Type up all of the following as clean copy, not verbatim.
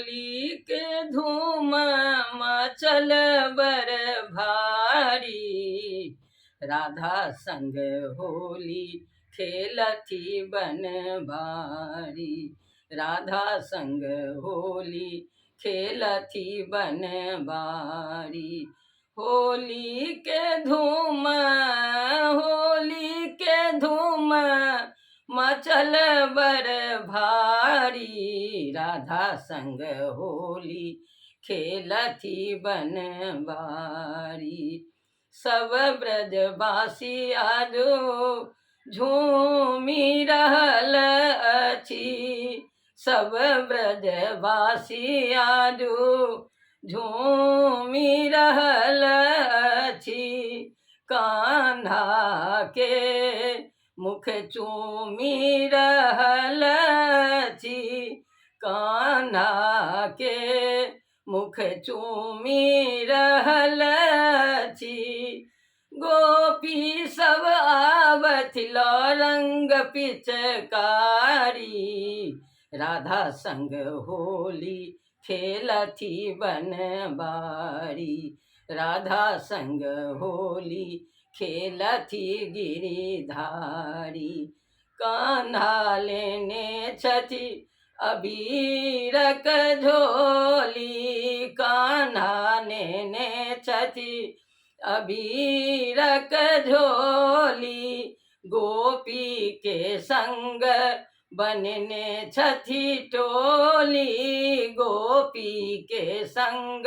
होली के धूम मचल बर भारी। राधा संग होली खेलती बन भारी। राधा संग होली खेलती बन बारी। होली के धूम मचल बर भारी। राधा संग होली खेलती बन बारी। सब ब्रजवासी आजो झूमी रहल अछि। सब ब्रजवासी आजो झूमी रहल अछि। कान्हा के मुख चूमी रहल छी। कान्हा के मुख चूमी रहल छी। गोपी सब आवथिल रंग पिचकारी। राधा संग होली खेलती बन बारी। राधा संग होली खेलती गिरिधारी। कान्हा लेने छथि अबीरक झोली। कान्हा लेने छथि अबीरक झोली। गोपी के संग बनने छथि टोली। गोपी के संग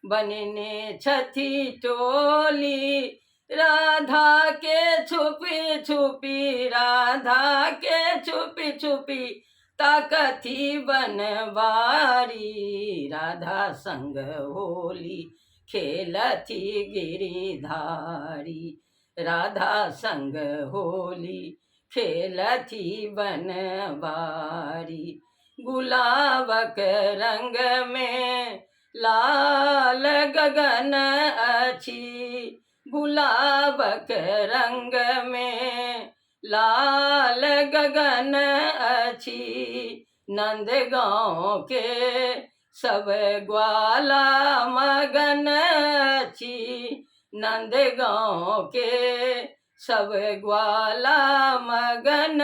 बनने छथि टोली। राधा के छुपी छुपी, राधा के छुपी छुपी ताकथी बनवारी। राधा संग होली खेलती गिरिधारी। राधा संग होली खेलती बनवारी। गुलाबक रंग में लाल गगन अछि। गुलाबक रंग में लाल गगन अछि। नंद गाँव के सब ग्वाला मगन अछि। नंद गाँव के सब ग्वाला मगन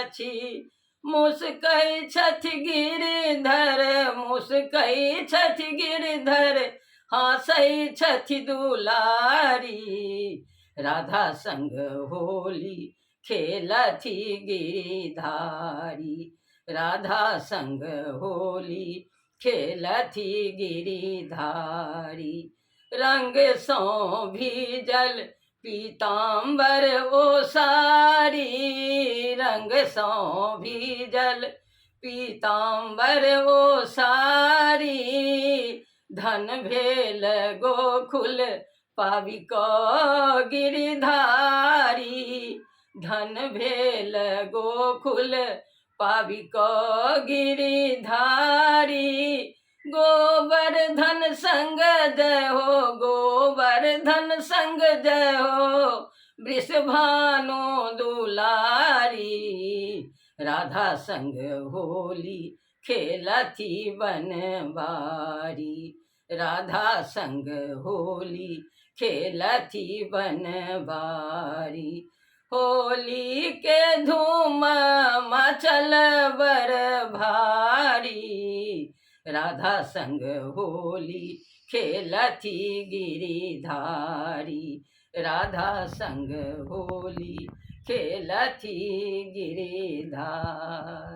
अछि। मुस्कै छथि गिरिधर, मुस्कै छथि गिरिधर, हँसै छथि दुलारी। राधा संग होली खेलती गिरिधारी। राधा संग होली खेलती गिरिधारी। रंग सो भीजल पीताम्बर ओसारी। रंग सो भीजल पीताम्बर ओसारी। धन भेल गोकुल पाविक गिरिधारी। धन भेल गोकुल पाविक गिरिधारी। गोवर्धन संग जय हो, गोवर्धन संग जय हो, वृषभानु दुलारी। राधा संग होली खेलती बनवारी। राधा संग होली खेलती बनवारी। होली के धूम मचल बर भारी। राधा संग होली खेलती गिरिधारी। राधा संग होली खेलती गिरिधारी।